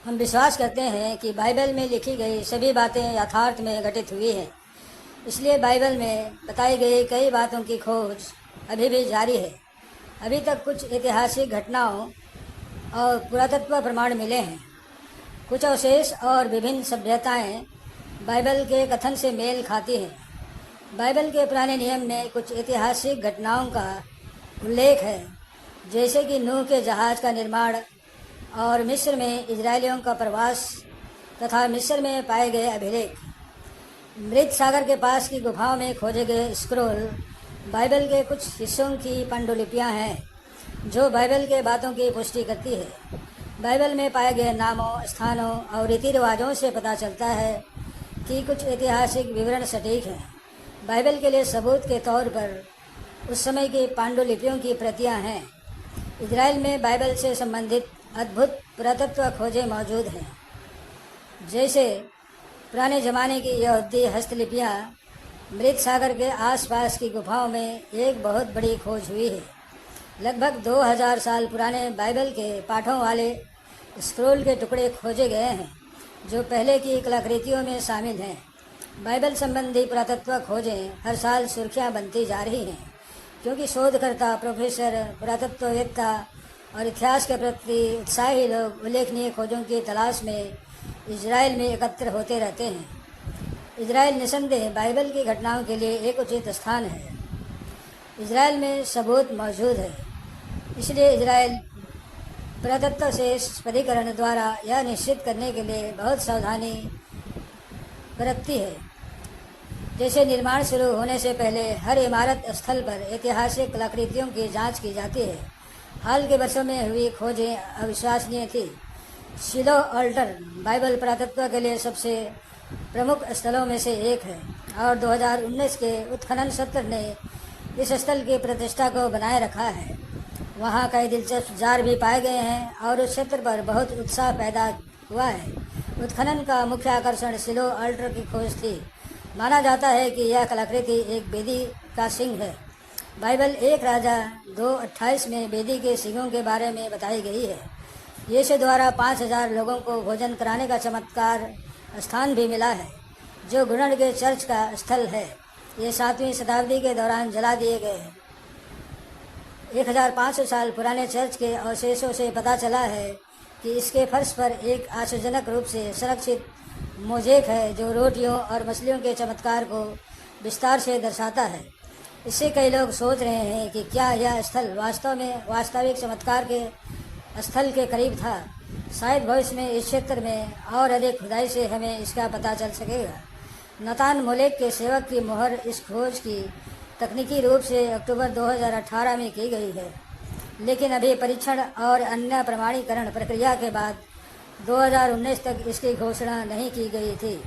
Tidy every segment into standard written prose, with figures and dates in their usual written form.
हम विश्वास करते हैं कि बाइबल में लिखी गई सभी बातें यथार्थ में घटित हुई हैं। इसलिए बाइबल में बताई गई कई बातों की खोज अभी भी जारी है। अभी तक कुछ ऐतिहासिक घटनाओं और पुरातत्व प्रमाण मिले हैं। कुछ अवशेष और विभिन्न सभ्यताएं बाइबल के कथन से मेल खाती हैं। बाइबल के पुराने नियम में कुछ ऐतिहासिक घटनाओं का उल्लेख है, जैसे कि नूह के जहाज का निर्माण और मिस्र में इजरायलियों का प्रवास तथा मिस्र में पाए गए अभिलेख। मृत सागर के पास की गुफाओं में खोजे गए स्क्रोल बाइबल के कुछ हिस्सों की पांडुलिपियां हैं जो बाइबल के बातों की पुष्टि करती है। बाइबल में पाए गए नामों, स्थानों और रीति रिवाजों से पता चलता है कि कुछ ऐतिहासिक विवरण सटीक हैं। बाइबल के लिए सबूत के तौर पर उस समय की पांडुलिपियों की प्रतियां हैं। इजराइल में बाइबल से संबंधित अद्भुत पुरातत्व खोजें मौजूद हैं, जैसे पुराने ज़माने की यहूदी हस्तलिपियाँ। मृत सागर के आसपास की गुफाओं में एक बहुत बड़ी खोज हुई है। लगभग 2000 साल पुराने बाइबल के पाठों वाले स्क्रोल के टुकड़े खोजे गए हैं जो पहले की कलाकृतियों में शामिल हैं। बाइबल संबंधी पुरातत्व खोजें हर साल सुर्खियाँ बनती जा रही हैं, क्योंकि शोधकर्ता, प्रोफेसर, पुरातत्ववेत्ता और इतिहास के प्रति उत्साही लोग उल्लेखनीय खोजों की तलाश में इजराइल में एकत्र होते रहते हैं। इजराइल निसंदेह बाइबल की घटनाओं के लिए एक उचित स्थान है। इजराइल में सबूत मौजूद है, इसलिए इजराइल पुरातत्व से स्पष्टीकरण द्वारा यह निश्चित करने के लिए बहुत सावधानी बरतती है। जैसे निर्माण शुरू होने से पहले हर इमारत स्थल पर ऐतिहासिक कलाकृतियों की जांच की जाती है। हाल के वर्षों में हुई खोजें अविश्वसनीय थी। शिलो अल्टर बाइबल पुरातत्व के लिए सबसे प्रमुख स्थलों में से एक है और 2019 के उत्खनन सत्र ने इस स्थल की प्रतिष्ठा को बनाए रखा है। वहाँ कई दिलचस्प जार भी पाए गए हैं और उस क्षेत्र पर बहुत उत्साह पैदा हुआ है। उत्खनन का मुख्य आकर्षण शिलो अल्टर की खोज थी। माना जाता है कि यह कलाकृति एक वेदी का सिंह है। बाइबल 1 राजा 2:28 में वेदी के सिंहों के बारे में बताई गई है। यीशु द्वारा 5000 लोगों को भोजन कराने का चमत्कार स्थान भी मिला है, जो घुड़न के चर्च का स्थल है। ये 7वीं शताब्दी के दौरान जला दिए गए हैं। 1500 साल पुराने चर्च के अवशेषों से पता चला है कि इसके फर्श पर एक आश्चर्यजनक रूप से संरक्षित मोज़ेक है, जो रोटियों और मछलियों के चमत्कार को विस्तार से दर्शाता है। इससे कई लोग सोच रहे हैं कि क्या यह स्थल वास्तव में वास्तविक चमत्कार के स्थल के करीब था। शायद भविष्य में इस क्षेत्र में और अधिक खुदाई से हमें इसका पता चल सकेगा। नतान मोलेक के सेवक की मोहर इस खोज की तकनीकी रूप से अक्टूबर 2018 में की गई है, लेकिन अभी परीक्षण और अन्य प्रमाणीकरण प्रक्रिया के बाद 2019 तक इसकी घोषणा नहीं की गई थी।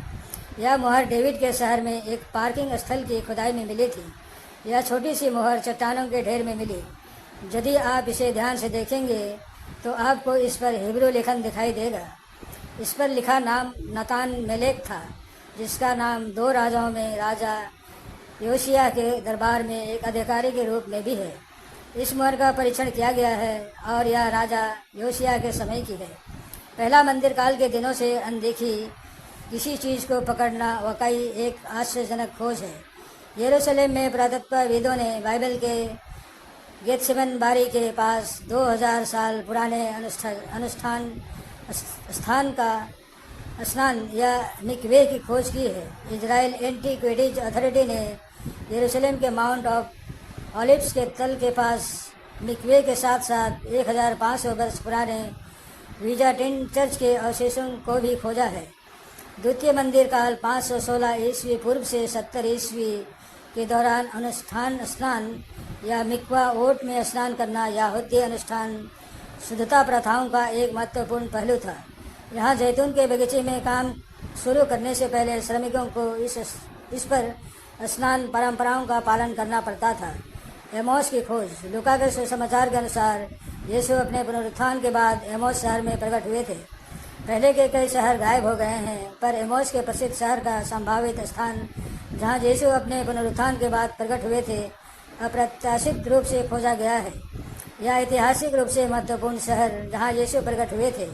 यह मोहर डेविड के शहर में एक पार्किंग स्थल की खुदाई में मिली थी। यह छोटी सी मोहर चट्टानों के ढेर में मिली। यदि आप इसे ध्यान से देखेंगे तो आपको इस पर हिब्रू लेखन दिखाई देगा। इस पर लिखा नाम नतान मेलेक था, जिसका नाम 2 राजाओं में राजा योशिया के दरबार में एक अधिकारी के रूप में भी है। इस मोहर का परीक्षण किया गया है और यह राजा योशिया के समय की है। पहला मंदिर काल के दिनों से अनदेखी किसी चीज़ को पकड़ना वाकई एक आश्चर्यजनक खोज है। यरूशलेम में पुरातत्वविदों ने बाइबल के गेत्सेमन बारी के पास 2000 साल पुराने स्थान का स्नान या मिकवे की खोज की है। इजराइल एंटीक्विटीज अथॉरिटी ने यरूशलेम के माउंट ऑफ ऑलिव्स के तल के पास मिकवे के साथ साथ 1500 वर्ष पुराने विजाटिन चर्च के अवशेषों को भी खोजा है। द्वितीय मंदिर काल 516 ईस्वी पूर्व से 70 ईस्वी के दौरान अनुष्ठान स्नान या मिकवा ओट में स्नान करना यहूदी अनुष्ठान शुद्धता प्रथाओं का एक महत्वपूर्ण पहलू था। यहाँ जैतून के बगीचे में काम शुरू करने से पहले श्रमिकों को इस पर स्नान परंपराओं का पालन करना पड़ता था। एमोस की खोज। लूका के सुसमाचार के अनुसार यीशु अपने पुनरुत्थान के बाद एमोस शहर में प्रकट हुए थे। पहले के कई शहर गायब हो गए हैं, पर एमोस के प्रसिद्ध शहर का संभावित स्थान जहाँ यीशु अपने पुनरुत्थान के बाद प्रकट हुए थे, अप्रत्याशित रूप से खोजा गया है। यह ऐतिहासिक रूप से महत्वपूर्ण शहर जहाँ यीशु प्रकट हुए थे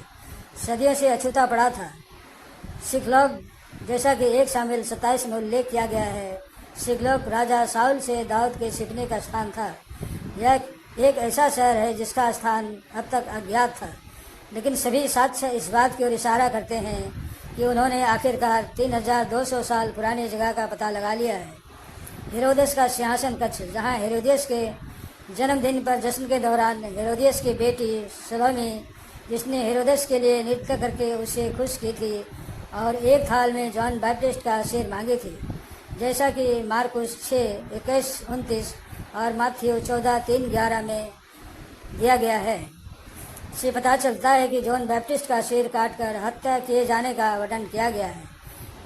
सदियों से अछूता पड़ा था। सिख लोग, जैसा कि 1 शामिल 27 में उल्लेख किया गया है, सिख लोग राजा साउल से दाऊद के छिपने का स्थान था। यह एक ऐसा शहर है जिसका स्थान अब तक अज्ञात था, लेकिन सभी साक्ष्य इस बात की ओर इशारा करते हैं कि उन्होंने आखिरकार 3200 साल पुरानी जगह का पता लगा लिया है। हेरोदेस का सिंहासन कक्ष, जहाँ हेरोदियस के जन्मदिन पर जश्न के दौरान हेरोदियस की बेटी सलोमी, जिसने हेरोदेस के लिए नृत्य करके उसे खुश की थी, और एक थाल में जॉन बैप्टिस्ट का सिर मांगी थी, जैसा कि मार्कुस 6:21-29 और माथ्यू 14:3-11 में दिया गया है। से पता चलता है कि जॉन बैप्टिस्ट का सिर काटकर हत्या किए जाने का वर्णन किया गया है।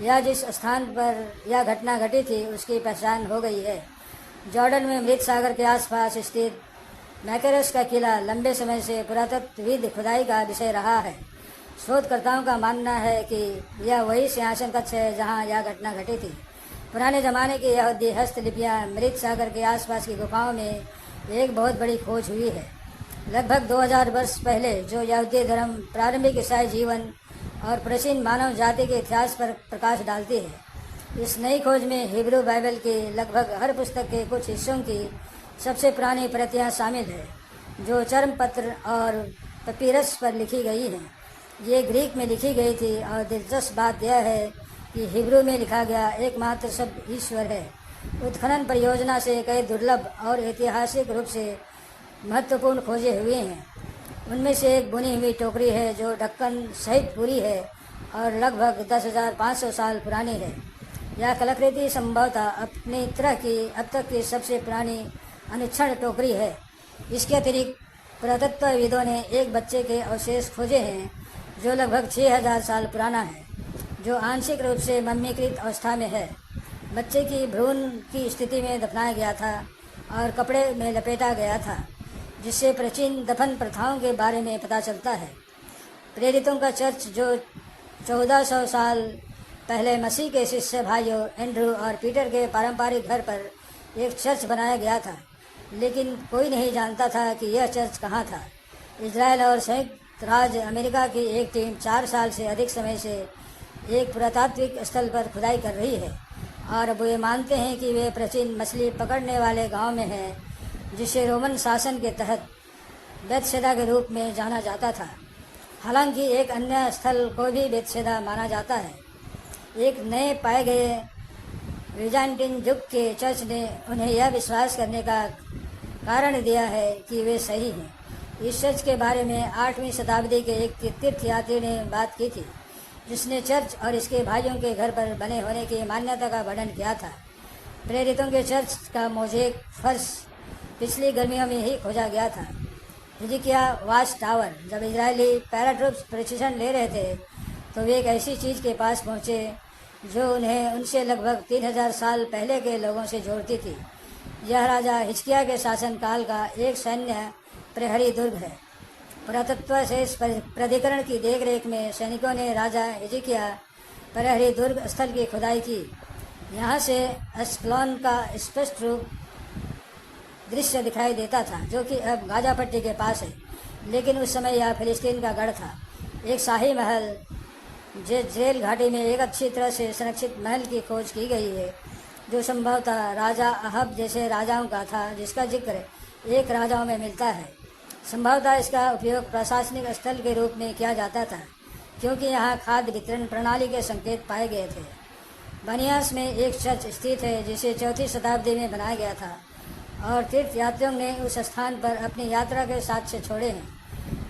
यह जिस स्थान पर यह घटना घटी थी उसकी पहचान हो गई है। जॉर्डन में मृत सागर के आसपास स्थित मैकेरस का किला लंबे समय से पुरातत्वविद खुदाई का विषय रहा है। शोधकर्ताओं का मानना है कि यह वही सिंहासन कक्ष है जहां यह घटना घटी थी। पुराने ज़माने की यहूदी हस्तलिपियाँ मृत सागर के आसपास की गुफाओं में एक बहुत बड़ी खोज हुई है। लगभग 2000 वर्ष पहले जो यहूदी धर्म प्रारंभिक ईसाई जीवन और प्राचीन मानव जाति के इतिहास पर प्रकाश डालती है। इस नई खोज में हिब्रू बाइबल की लगभग हर पुस्तक के कुछ हिस्सों की सबसे पुरानी प्रतियां शामिल है, जो चर्म पत्र और पपीरस पर लिखी गई हैं। ये ग्रीक में लिखी गई थी, और दिलचस्प बात यह है कि हिब्रू में लिखा गया एकमात्र शब्द ईश्वर है। उत्खनन परियोजना से कई दुर्लभ और ऐतिहासिक रूप से महत्वपूर्ण खोजें हुई हैं। उनमें से एक बुनी हुई टोकरी है जो ढक्कन सहित पूरी है और लगभग 10,500 साल पुरानी है। यह कलाकृति संभवतः अपनी तरह की अब तक की सबसे पुरानी अनुक्षण टोकरी है। इसके अतिरिक्त पुरातत्वविदों ने एक बच्चे के अवशेष खोजे हैं जो लगभग 6000 साल पुराना है, जो आंशिक रूप से मम्मीकृत अवस्था में है। बच्चे की भ्रूण की स्थिति में दफनाया गया था और कपड़े में लपेटा गया था, जिससे प्राचीन दफन प्रथाओं के बारे में पता चलता है। प्रेरितों का चर्च, जो 1400 साल पहले मसीह के शिष्य भाइयों एंड्रू और पीटर के पारंपरिक घर पर एक चर्च बनाया गया था, लेकिन कोई नहीं जानता था कि यह चर्च कहाँ था। इजराइल और संयुक्त राज्य अमेरिका की एक टीम 4 साल से अधिक समय से एक पुरातात्विक स्थल पर खुदाई कर रही है, और वे मानते हैं कि वे प्राचीन मछली पकड़ने वाले गांव में है, जिसे रोमन शासन के तहत बेतशेदा के रूप में जाना जाता था। हालांकि एक अन्य स्थल को भी बेतशेदा माना जाता है। एक नए पाए गए विजान्टिन युग के चर्च ने उन्हें यह विश्वास करने का कारण दिया है कि वे सही हैं। इस चर्च के बारे में 8वीं शताब्दी के एक तीर्थयात्री ने बात की थी, जिसने चर्च और इसके भाइयों के घर पर बने होने की मान्यता का वर्णन किया था। प्रेरितों के चर्च का मोज़ेक फर्श पिछली गर्मियों में ही खोजा गया था। हिजकिया वाच टावर, जब इजरायली पैराट्रूप्स प्रशिक्षण ले रहे थे, तो वे एक ऐसी चीज़ के पास पहुँचे जो उन्हें उनसे लगभग 3000 साल पहले के लोगों से जोड़ती थी। यह राजा हिजकिया के शासनकाल का एक सैन्य प्रहरी दुर्ग है। पुरातत्व से प्राधिकरण की देखरेख में सैनिकों ने राजा हिजकिया प्रहरी दुर्ग स्थल की खुदाई की। यहाँ से अस्कलोन का स्पष्ट रूप दृश्य दिखाई देता था, जो कि अब गाजा पट्टी के पास है, लेकिन उस समय यह फिलिस्तीन का गढ़ था। एक शाही महल जेल घाटी में एक अच्छी तरह से संरक्षित महल की खोज की गई है, जो संभवतः राजा अहब जैसे राजाओं का था, जिसका जिक्र एक राजाओं में मिलता है। संभवतः इसका उपयोग प्रशासनिक स्थल के रूप में किया जाता था, क्योंकि यहाँ खाद्य वितरण प्रणाली के संकेत पाए गए थे। बनियास में एक चर्च स्थित है, जिसे 4वीं शताब्दी में बनाया गया था, और तीर्थयात्रियों ने उस स्थान पर अपनी यात्रा के साक्ष्य छोड़े हैं,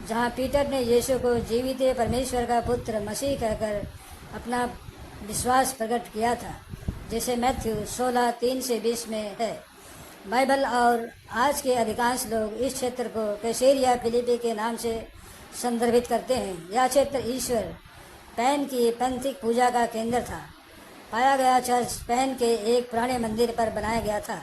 जहाँ पीटर ने यीशु को जीवित परमेश्वर का पुत्र मसीह कहकर अपना विश्वास प्रकट किया था, जैसे मैथ्यू 16:3-20 में है। बाइबल और आज के अधिकांश लोग इस क्षेत्र को कैसेरिया फिलिपी के नाम से संदर्भित करते हैं। यह क्षेत्र ईश्वर पैन की पैंथिक पूजा का केंद्र था। पाया गया चर्च पैन के एक पुराने मंदिर पर बनाया गया था,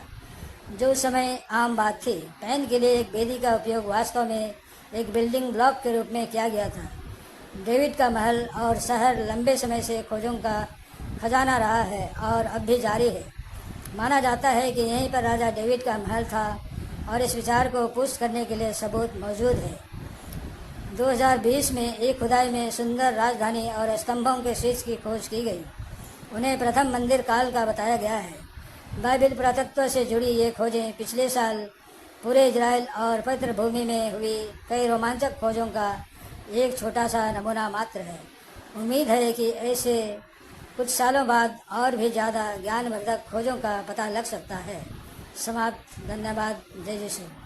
जो उस समय आम बात थी। पैन के लिए एक वेदी का उपयोग वास्तव में एक बिल्डिंग ब्लॉक के रूप में किया गया था। डेविड का महल और शहर लंबे समय से खोजों का खजाना रहा है और अब भी जारी है। माना जाता है कि यहीं पर राजा डेविड का महल था, और इस विचार को पुष्ट करने के लिए सबूत मौजूद है। 2020 में एक खुदाई में सुंदर राजधानी और स्तंभों के शीर्ष की खोज की गई। उन्हें प्रथम मंदिर काल का बताया गया है। बाइबल पुरातत्व से जुड़ी ये खोजें पिछले साल पूरे इजराइल और पवित्र भूमि में हुई कई रोमांचक खोजों का एक छोटा सा नमूना मात्र है। उम्मीद है कि ऐसे कुछ सालों बाद और भी ज़्यादा ज्ञानवर्धक खोजों का पता लग सकता है। समाप्त। धन्यवाद। जय यीशु।